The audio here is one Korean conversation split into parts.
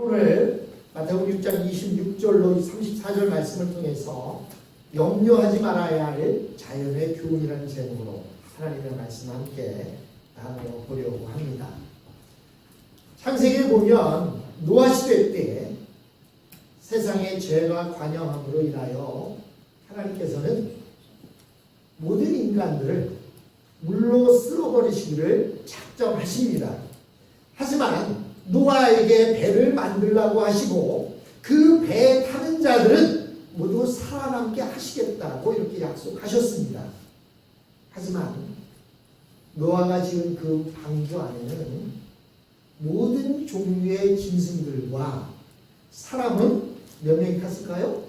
오늘 마태복음 6장 26절로 34절 말씀을 통해서 염려하지 말아야 할 자연의 교훈이라는 제목으로 하나님의 말씀을 함께 나눠보려고 합니다. 창세기에 보면 노아 시대 때 세상의 죄가 관영함으로 인하여 하나님께서는 모든 인간들을 물로 쓸어버리시기를 작정하십니다. 하지만 노아에게 배를 만들라고 하시고 그 배에 타는 자들은 모두 살아남게 하시겠다고 이렇게 약속하셨습니다. 하지만 노아가 지은 그 방주 안에는 모든 종류의 짐승들과 사람은 몇 명이 탔을까요?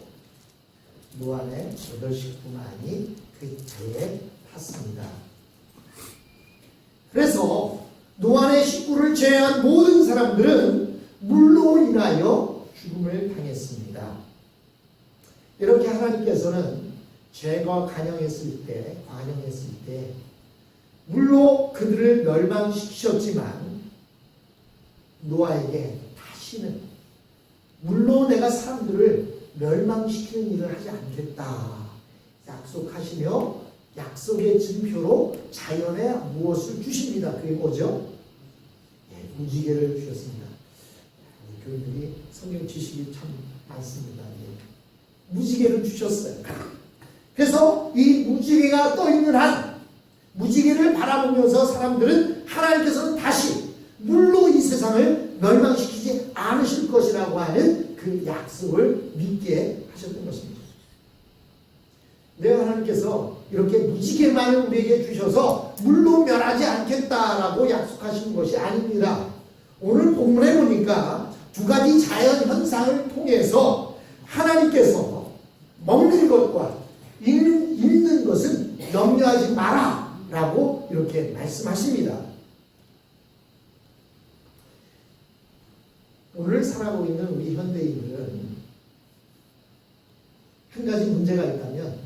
노아의 8식구만이 그 배에 탔습니다. 그래서 노아의 식구를 제외한 모든 사람들은 물로 인하여 죽음을 당했습니다. 이렇게 하나님께서는 죄가 관영했을 때 물로 그들을 멸망시키셨지만 노아에게 다시는 물로 내가 사람들을 멸망시키는 일을 하지 않겠다 약속하시며 약속의 증표로 자연에 무엇을 주십니다. 그게 뭐죠? 무지개를 주셨습니다. 교인들이 성경 지식이 참 많습니다. 무지개를 주셨어요. 그래서 이 무지개가 떠있는 한 무지개를 바라보면서 사람들은 하나님께서는 다시 물로 이 세상을 멸망시키지 않으실 것이라고 하는 그 약속을 믿게 하셨던 것입니다. 내가 하나님께서 이렇게 무지개만을 우리에게 주셔서 물로 멸하지 않겠다라고 약속하신 것이 아닙니다. 오늘 본문에 보니까 두 가지 자연 현상을 통해서 하나님께서 먹는 것과 입는 것은 염려하지 마라 라고 이렇게 말씀하십니다. 오늘 살아가고 있는 우리 현대인들은 한 가지 문제가 있다면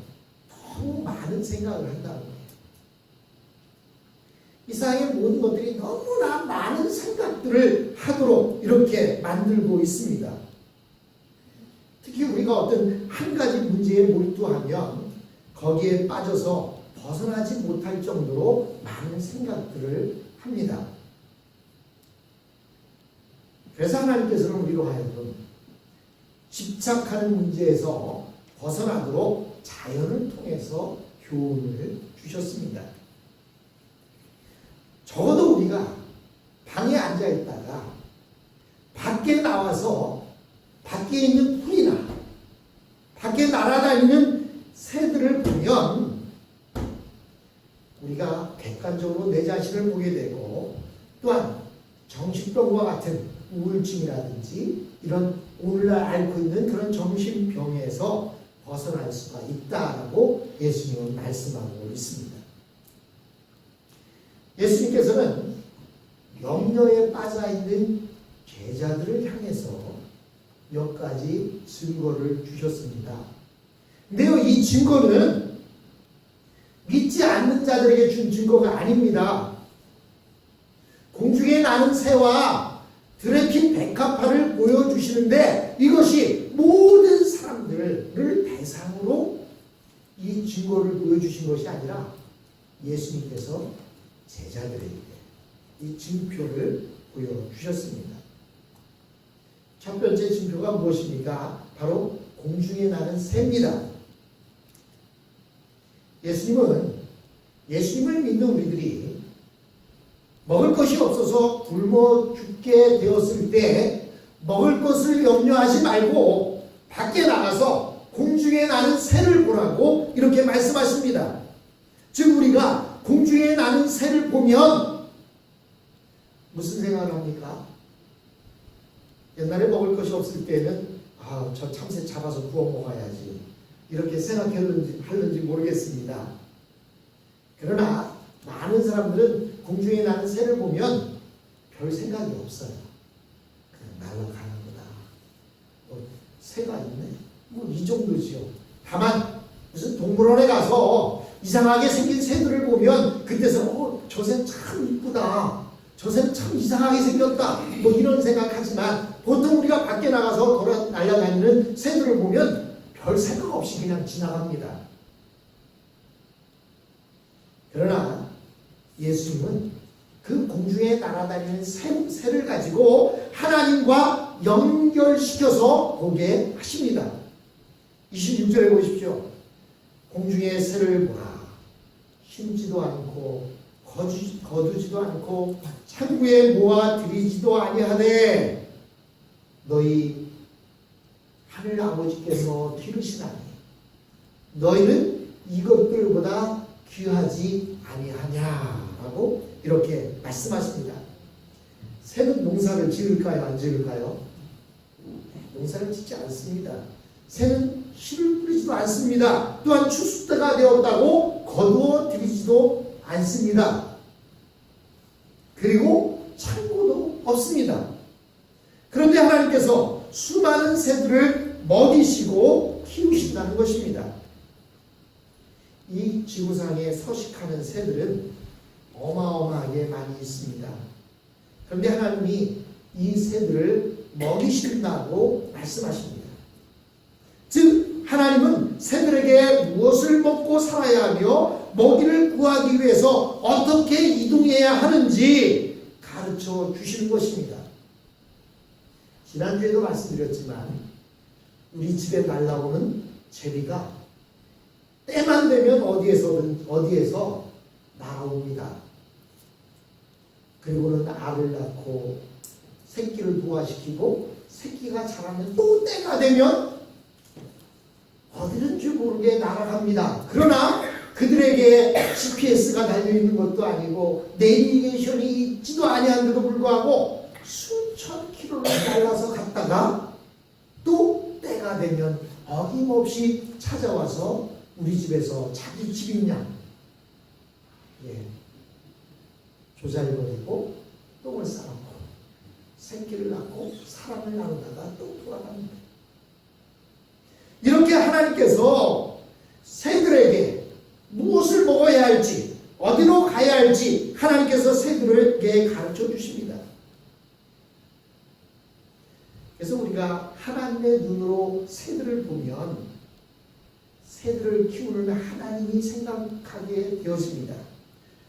너무 많은 생각을 한다는 거예요. 이 세상의 모든 것들이 너무나 많은 생각들을 하도록 이렇게 만들고 있습니다. 특히 우리가 어떤 한 가지 문제에 몰두하면 거기에 빠져서 벗어나지 못할 정도로 많은 생각들을 합니다. 그래서 하나님께서는 우리로 하여금 집착하는 문제에서 벗어나도록 자연을 통해서 교훈을 주셨습니다. 적어도 우리가 방에 앉아 있다가 밖에 나와서 밖에 있는 풀이나 밖에 날아다니는 새들을 보면 우리가 객관적으로 내 자신을 보게 되고 또한 정신병과 같은 우울증이라든지 이런 오늘날 앓고 있는 그런 정신병에서 벗어날 수가 있다라고 예수님은 말씀하고 있습니다. 예수님께서는 염려에 빠져있는 제자들을 향해서 몇 가지 증거를 주셨습니다. 근데요, 이 증거는 믿지 않는 자들에게 준 증거가 아닙니다. 공중에 나는 새와 들에 핀 백합화를 보여주시는데 이것이 모든 사람들을 대상으로 이 증거를 보여주신 것이 아니라 예수님께서 제자들에게 이 증표를 보여주셨습니다. 첫 번째 증표가 무엇입니까? 바로 공중에 나는 새입니다. 예수님을 믿는 우리들이 먹을 것이 없어서 굶어 죽게 되었을 때 먹을 것을 염려하지 말고 밖에 나가서 공중에 나는 새를 보라고 이렇게 말씀하십니다. 즉 우리가 공중에 나는 새를 보면 무슨 생각을 합니까? 옛날에 먹을 것이 없을 때는 저 참새 잡아서 구워 먹어야지 이렇게 생각했는지 모르겠습니다. 그러나 많은 사람들은 공중에 나는 새를 보면 별 생각이 없어요. 그냥 날아가는구나. 새가 있네. 이 정도지요. 다만 무슨 동물원에 가서 이상하게 생긴 새들을 보면 그때서 저 새 참 이쁘다. 저 새는 참 이상하게 생겼다. 이런 생각하지만 보통 우리가 밖에 나가서 돌아 날아다니는 새들을 보면 별 생각 없이 그냥 지나갑니다. 그러나 예수님은 그 공중에 날아다니는 새를 가지고 하나님과 연결시켜서 보게 하십니다. 26절에 보십시오. 공중의 새를 보라. 심지도 않고 거두지도 않고 창고에 모아 들이지도 아니하되 너희 하늘 아버지께서 기르시나니 너희는 이것들보다 귀하지 아니하냐라고 이렇게 말씀하십니다. 새는 농사를 지을까요? 안 지을까요? 농사를 짓지 않습니다. 새는 씨를 뿌리지도 않습니다. 또한 추수 때가 되었다고 거두어 들이지도 않습니다. 그리고 창고도 없습니다. 그런데 하나님께서 수많은 새들을 먹이시고 키우신다는 것입니다. 이 지구상에 서식하는 새들은 어마어마하게 많이 있습니다. 그런데 하나님이 이 새들을 먹이신다고 말씀하십니다. 즉 하나님은 새들에게 무엇을 먹고 살아야 하며 먹이를 구하기 위해서 어떻게 이동해야 하는지 가르쳐 주시는 것입니다. 지난주에도 말씀드렸지만 우리 집에 날라오는 제비가 때만 되면 어디에서 날아옵니다. 그리고는 알을 낳고 새끼를 부화시키고 새끼가 자라면 또 때가 되면 어디든지 모르게 날아갑니다. 그러나 그들에게 GPS가 달려있는 것도 아니고 내비게이션이 있지도 아니한데도 불구하고 수천 킬로를 날아서 갔다가 또 때가 되면 어김없이 찾아와서 우리 집에서 자기 집인 양 조잘거리고 똥을 싸놓고 새끼를 낳고 사람을 나누다가 또 돌아갑니다. 이렇게 하나님께서 새들에게 무엇을 먹어야 할지 어디로 가야 할지 하나님께서 새들에게 가르쳐 주십니다. 그래서 우리가 하나님의 눈으로 새들을 보면 새들을 키우는 하나님이 생각하게 되어집니다.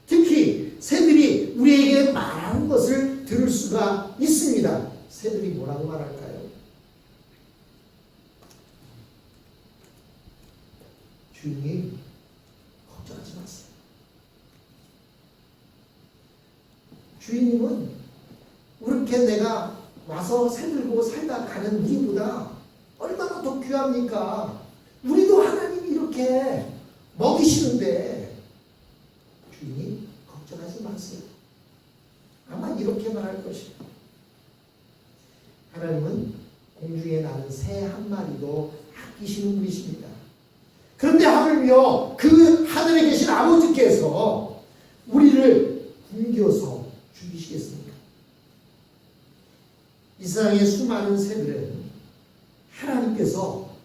특히 새들이 우리에게 말하는 것을 들을 수가 있습니다. 새들이 뭐라고 말할까요? 주님, 걱정하지 마세요. 주인님은 이렇게 내가 와서 새들고 살다 가는 우리보다 얼마나 더 귀합니까? 우리도 하나님이 이렇게 먹이시는데 주인이 걱정하지 마세요. 아마 이렇게 말할 것입니다. 하나님은 공중에 나는 새 한 마리도 아끼시는 분이십니다. 그런데 하물며 그 하늘에 계신 아버지께서 우리를 굶겨서 죽이시겠습니까? 이 세상의 수많은 새들은 하나님께서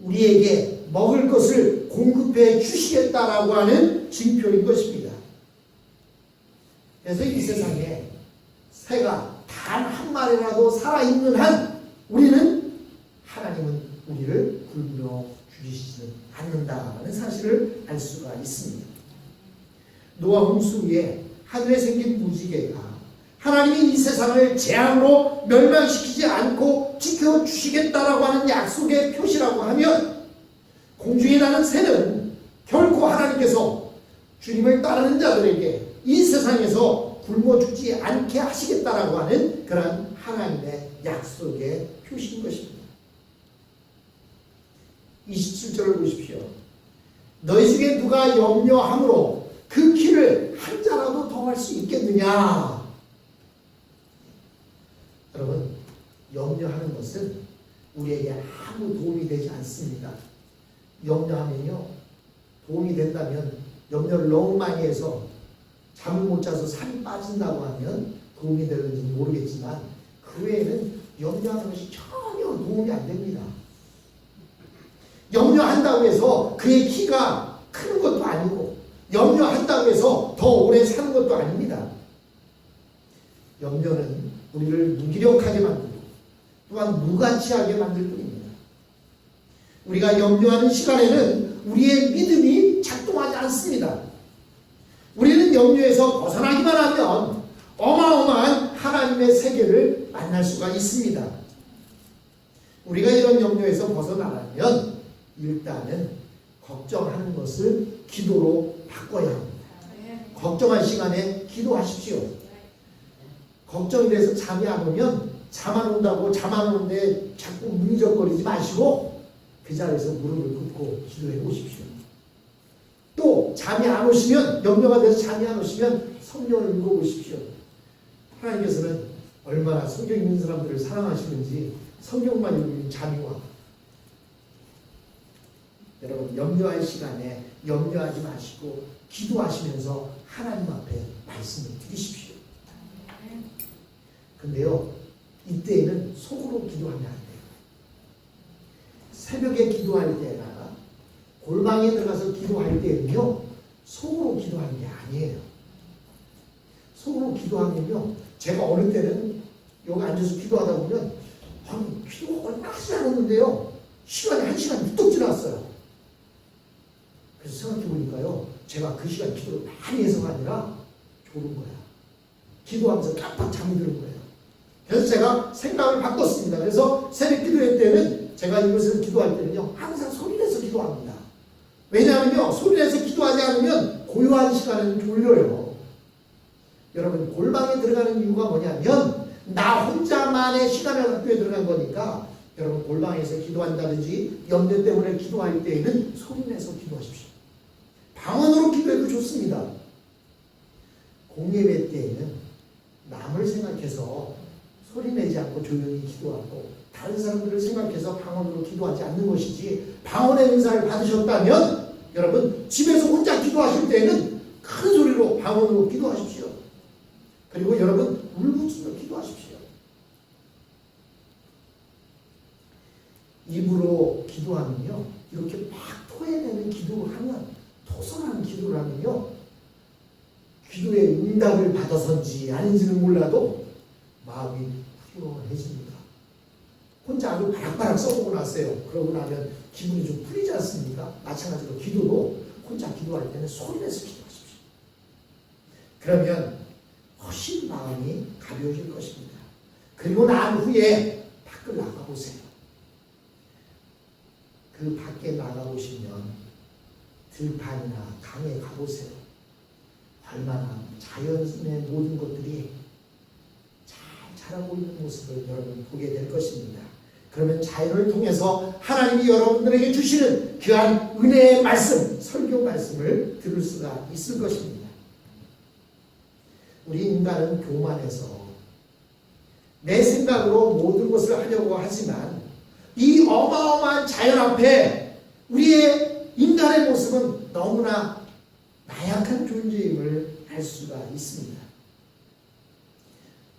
우리에게 먹을 것을 공급해 주시겠다라고 하는 징표인 것입니다. 그래서 이 세상에 새가 단 한 마리라도 살아있는 한 우리는 하나님은 우리를 굶겨 죽이시지 않는다는 사실을 알 수가 있습니다. 노아 홍수 후에 하늘에 생긴 무지개가 하나님이 이 세상을 재앙으로 멸망시키지 않고 지켜주시겠다라고 하는 약속의 표시라고 하면 공중에 나는 새는 결코 하나님께서 주님을 따르는 자들에게 이 세상에서 굶어 죽지 않게 하시겠다라고 하는 그런 하나님의 약속의 표시인 것입니다. 27절을 보십시오. 너희 중에 누가 염려함으로 그 키를 한 자라도 더할 수 있겠느냐? 여러분, 염려하는 것은 우리에게 아무 도움이 되지 않습니다. 염려하면요, 도움이 된다면 염려를 너무 많이 해서 잠을 못 자서 살이 빠진다고 하면 도움이 되는지 모르겠지만 그 외에는 염려하는 것이 전혀 도움이 안 됩니다. 염려한다고 해서 그의 키가 크는 것도 아니고 염려한다고 해서 더 오래 사는 것도 아닙니다. 염려는 우리를 무기력하게 만들고 또한 무가치하게 만들 뿐입니다. 우리가 염려하는 시간에는 우리의 믿음이 작동하지 않습니다. 우리는 염려에서 벗어나기만 하면 어마어마한 하나님의 세계를 만날 수가 있습니다. 우리가 이런 염려에서 벗어나려면 일단은 걱정하는 것을 기도로 바꿔야 합니다. 걱정할 시간에 기도하십시오. 걱정이 돼서 잠이 안 오면 잠 안 온다고 잠 안 오는데 자꾸 문적거리지 마시고 그 자리에서 무릎을 꿇고 기도해 보십시오. 또 잠이 안 오시면, 염려가 돼서 잠이 안 오시면 성경을 읽어보십시오. 하나님께서는 얼마나 성경 읽는 사람들을 사랑하시는지 성경만 읽으면 잠이 와. 여러분, 염려할 시간에 염려하지 마시고 기도하시면서 하나님 앞에 말씀을 드리십시오. 근데요, 이때에는 속으로 기도하면 안 돼요. 새벽에 기도할 때나 골방에 들어가서 기도할 때는요, 속으로 기도하는 게 아니에요. 속으로 기도하면요, 제가 어느 때는 여기 앉아서 기도하다 보면 기도가 얼마나 하지 않았는데요, 시간이 1시간 뚝 지났어요. 그래서 생각해 보니까요, 제가 그 시간 기도를 많이 해서가 아니라 졸은 거야. 기도하면서 깜빡 잠이 드는 거예요. 그래서 제가 생각을 바꿨습니다. 그래서 새벽 기도회 때는 제가 이곳에서 기도할 때는요, 항상 소리내서 기도합니다. 왜냐하면요, 소리내서 기도하지 않으면 고요한 시간에는 졸려요. 여러분, 골방에 들어가는 이유가 뭐냐면 나 혼자만의 시간을 학교에 들어간 거니까, 여러분, 골방에서 기도한다든지 염려 때문에 기도할 때에는 소리내서 기도하십시오. 방언으로 기도해도 좋습니다. 공예배 때에는 남을 생각해서 소리내지 않고 조용히 기도하고 다른 사람들을 생각해서 방언으로 기도하지 않는 것이지, 방언의 은사를 받으셨다면 여러분, 집에서 혼자 기도하실 때에는 큰 소리로 방언으로 기도하십시오. 그리고 여러분, 울부짖어 기도하십시오. 입으로 기도하면요, 이렇게 막 토해내는 기도를 하면, 토설하는 기도를 하면요, 기도의 응답을 받아서인지 아닌지는 몰라도 마음이 후련해집니다. 혼자 아주 바락바락 써보고 났어요. 그러고 나면 기분이 좀 풀리지 않습니까? 마찬가지로 기도도 혼자 기도할 때는 소리내서 기도하십시오. 그러면 훨씬 마음이 가벼워질 것입니다. 그리고 난 후에 밖을 나가보세요. 그 밖에 나가보시면 들판이나 강에 가보세요. 얼마나 자연의 모든 것들이 잘 자라고 있는 모습을 여러분 보게 될 것입니다. 그러면 자연을 통해서 하나님이 여러분들에게 주시는 귀한 은혜의 말씀, 설교 말씀을 들을 수가 있을 것입니다. 우리 인간은 교만해서 내 생각으로 모든 것을 하려고 하지만 이 어마어마한 자연 앞에 우리의 인간의 모습은 너무나 나약한 존재임을 알 수가 있습니다.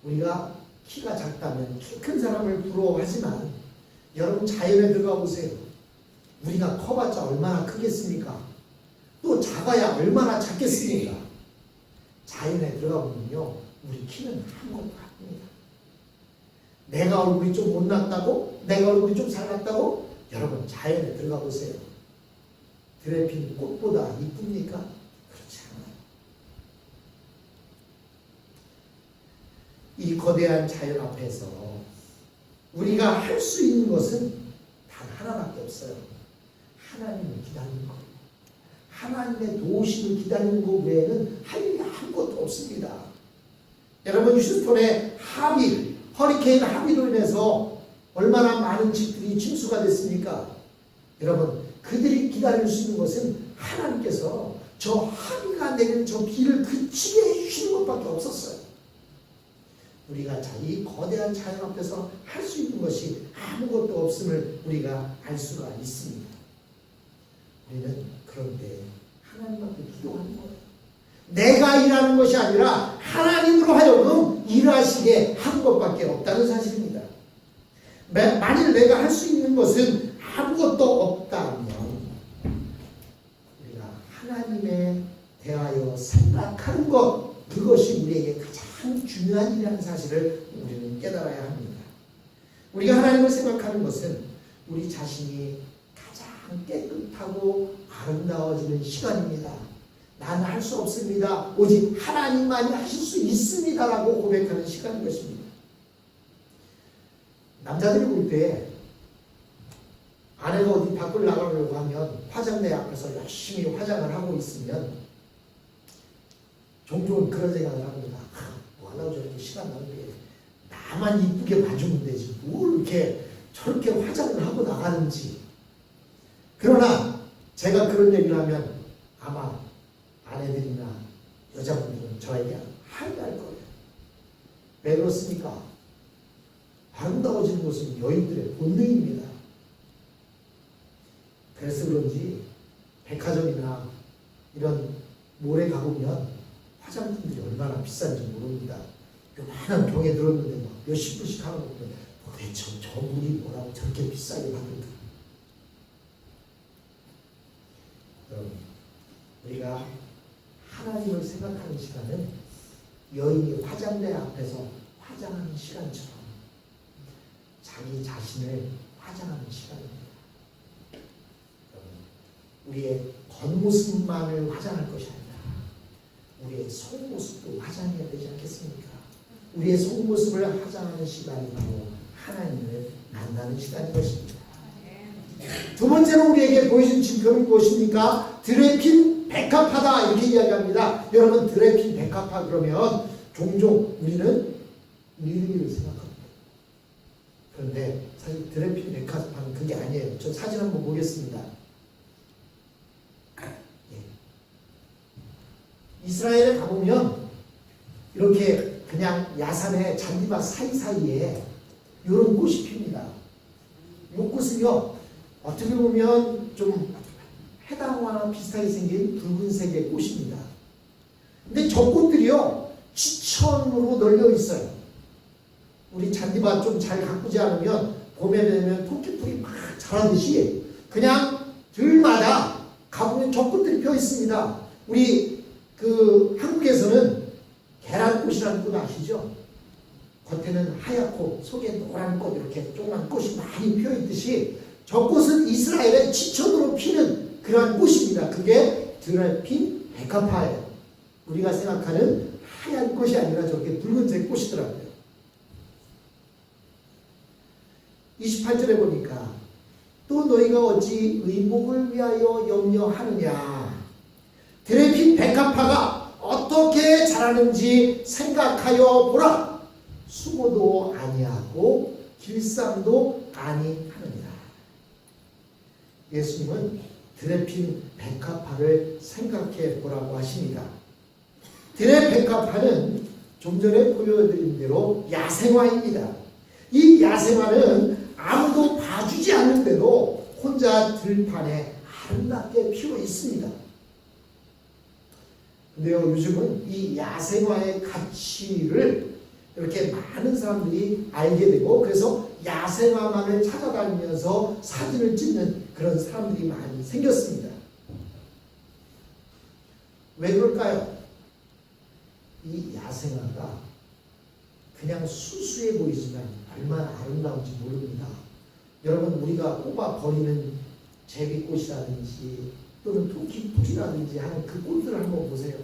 우리가 키가 작다면 키 큰 사람을 부러워하지만 여러분, 자연에 들어가 보세요. 우리가 커봤자 얼마나 크겠습니까? 또 작아야 얼마나 작겠습니까? 자연에 들어가 보면요, 우리 키는 아무것도 아닙니다. 내가 얼굴이 좀 못났다고? 내가 얼굴이 좀 잘났다고? 여러분, 자연에 들어가 보세요. 들에 핀 꽃보다 이쁩니까? 그렇지 않아요. 이 거대한 자연 앞에서 우리가 할 수 있는 것은 단 하나밖에 없어요. 하나님을 기다리는 것. 하나님의 도우심을 기다리는 것 외에는 할 일이 아무것도 없습니다. 여러분, 휴스턴의 허리케인 하비로 인해서 얼마나 많은 집들이 침수가 됐습니까? 여러분, 그들이 기다릴 수 있는 것은 하나님께서 저 하비가 내리는 저 비를 그치게 해주시는 것밖에 없었어요. 우리가 이 거대한 자연 앞에서 할 수 있는 것이 아무것도 없음을 우리가 알 수가 있습니다. 우리는 그런데 하나님 앞에 기도하는 거예요. 내가 일하는 것이 아니라 하나님으로 하여금 일하시게 한 것밖에 없다는 사실입니다. 만일 내가 할 수 있는 것은 아무것도 없다면 우리가 하나님에 대하여 생각하는 것, 그것이 우리에게 가장 중요한 일이라는 사실을 우리는 깨달아야 합니다. 우리가 하나님을 생각하는 것은 우리 자신이 가장 깨끗하고 아름다워지는 시간입니다. 나는 할 수 없습니다. 오직 하나님만이 하실 수 있습니다라고 고백하는 시간인 것입니다. 남자들이 볼 때 아내가 어디 밖을 나가려고 하면 화장대 앞에서 열심히 화장을 하고 있으면 종종 그런 생각을 합니다. 뭐 하려고 저렇게 시간 낭비해. 나만 이쁘게 봐주면 되지. 뭘 이렇게 저렇게 화장을 하고 나가는지. 그러나 제가 그런 얘기를 하면 아마 아내들이나 여자분들은 저에게 항의할 거예요. 왜 그렇습니까? 아름다워지는 것은 여인들의 본능입니다. 그래서 그런지 백화점이나 이런 몰에 가보면 화장품들이 얼마나 비싼지 모릅니다. 요만한 병에 들었는데 막 몇십 불씩 하는 거 보면 도대체 저 물이 뭐라고 저렇게 비싸게 받을까? 여러분, 우리가 하나님을 생각하는 시간은 여인이 화장대 앞에서 화장하는 시간처럼 자기 자신을 화장하는 시간입니다. 우리의 겉모습만을 화장할 것이 아니라 우리의 속모습도 화장해야 되지 않겠습니까? 우리의 속모습을 화장하는 시간이 바로 하나님을 만나는 시간인 것입니다. 두 번째로 우리에게 보여준 증거는 무엇입니까? 드레핀 백합화다 이렇게 이야기합니다. 여러분, 드레핀 백합화 그러면 종종 우리는 릴리를 생각합니다. 그런데 사실 드레핀 백합화는 그게 아니에요. 저 사진 한번 보겠습니다. 이스라엘에 가보면 이렇게 그냥 야산의 잔디밭 사이사이에 이런 꽃이 핍니다. 이 꽃은요, 어떻게 보면 좀 해당화랑 비슷하게 생긴 붉은색의 꽃입니다. 근데 저 꽃들이요, 지천으로 널려 있어요. 우리 잔디밭 좀 잘 가꾸지 않으면 봄에 되면 토끼풀이 막 자라듯이 그냥 들마다 가보면 저 꽃들이 펴 있습니다. 우리 한국에서는 계란꽃이라는 꽃 아시죠? 겉에는 하얗고 속에 노란 꽃 이렇게 조그만 꽃이 많이 피어 있듯이 저 꽃은 이스라엘의 지천으로 피는 그러한 꽃입니다. 그게 드레핀 백합화예요. 우리가 생각하는 하얀 꽃이 아니라 저렇게 붉은색 꽃이더라고요. 28절에 보니까 또 너희가 어찌 의복을 위하여 염려하느냐. 드레핀 백합화가 어떻게 자라는지 생각하여 보라. 수고도 아니하고 길쌈도 아니하느니라. 예수님은 드레핀 백합화를 생각해 보라고 하십니다. 드레 백합화는 좀 전에 보여드린 대로 야생화입니다. 이 야생화는 아무도 봐주지 않는데도 혼자 들판에 아름답게 피어 있습니다. 근데요, 요즘은 이 야생화의 가치를 이렇게 많은 사람들이 알게 되고, 그래서 야생화만을 찾아다니면서 사진을 찍는 그런 사람들이 많이 생겼습니다. 왜 그럴까요? 이 야생화가 그냥 수수해 보이지만 얼마나 아름다운지 모릅니다. 여러분, 우리가 뽑아 버리는 제비꽃이라든지 또는 토끼풀이라든지 하는 그 꽃들을 한번 보세요.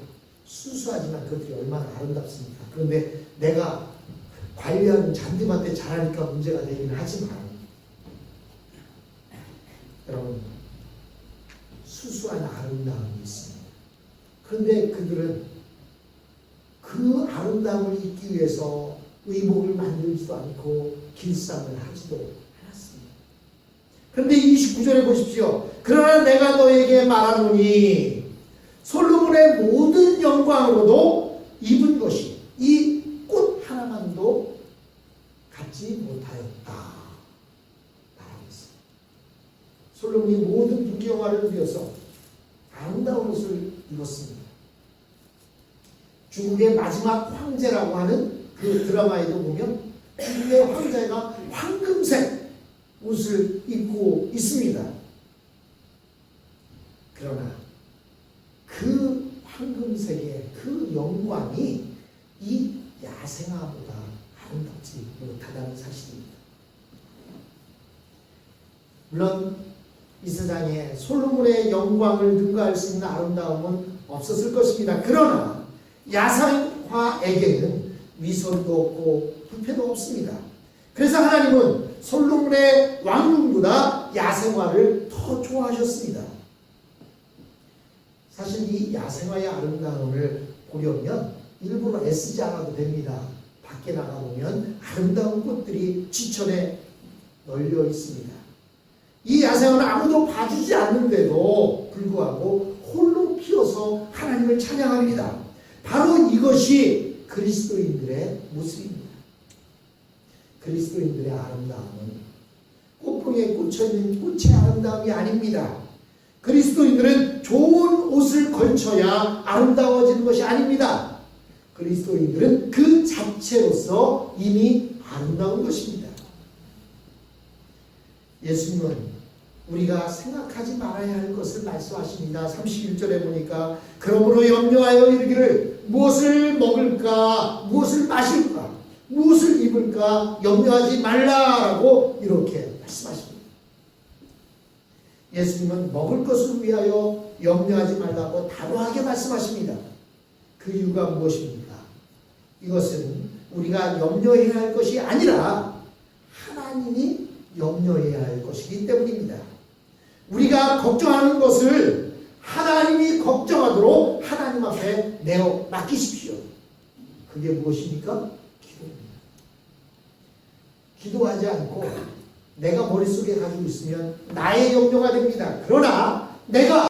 수수하지만 그것들이 얼마나 아름답습니까? 그런데 내가 관리하는 잔디밭에 자라니까 문제가 되기는 하지만, 여러분, 수수한 아름다움이 있습니다. 그런데 그들은 그 아름다움을 잊기 위해서 의복을 만들지도 않고 길쌈을 하지도 않았습니다. 그런데 29절에 보십시오. 그러나 내가 너에게 말하노니 솔로몬의 모든 영광으로도 입은 것이 이 꽃 하나만도 갖지 못하였다 말하고 있습니다. 솔로몬이 모든 부귀영화를 누려서 아름다운 옷을 입었습니다. 중국의 마지막 황제라고 하는 그 드라마에도 보면 중국의 황제가 황금색 옷을 입고 있습니다. 그러나 그 황금색의 그 영광이 이 야생화보다 아름답지 못하다는 사실입니다. 물론 이 세상에 솔로몬의 영광을 능가할 수 있는 아름다움은 없었을 것입니다. 그러나 야생화에게는 위선도 없고 부패도 없습니다. 그래서 하나님은 솔로몬의 왕궁보다 야생화를 더 좋아하셨습니다. 사실 이 야생화의 아름다움을 보려면 일부러 애쓰지 않아도 됩니다. 밖에 나가보면 아름다운 꽃들이 지천에 널려 있습니다. 이 야생화는 아무도 봐주지 않는데도 불구하고 홀로 피어서 하나님을 찬양합니다. 바로 이것이 그리스도인들의 모습입니다. 그리스도인들의 아름다움은 꽃봉에 꽂혀있는 꽃의 아름다움이 아닙니다. 그리스도인들은 좋은 옷을 걸쳐야 아름다워지는 것이 아닙니다. 그리스도인들은 그 자체로서 이미 아름다운 것입니다. 예수님은 우리가 생각하지 말아야 할 것을 말씀하십니다. 31절에 보니까 그러므로 염려하여 이르기를 무엇을 먹을까, 무엇을 마실까, 무엇을 입을까 염려하지 말라라고 이렇게 말씀하십니다. 예수님은 먹을 것을 위하여 염려하지 말라고 단호하게 말씀하십니다. 그 이유가 무엇입니까? 이것은 우리가 염려해야 할 것이 아니라 하나님이 염려해야 할 것이기 때문입니다. 우리가 걱정하는 것을 하나님이 걱정하도록 하나님 앞에 내어 맡기십시오. 그게 무엇입니까? 기도입니다. 기도하지 않고 내가 머릿속에 가지고 있으면 나의 염려가 됩니다. 그러나 내가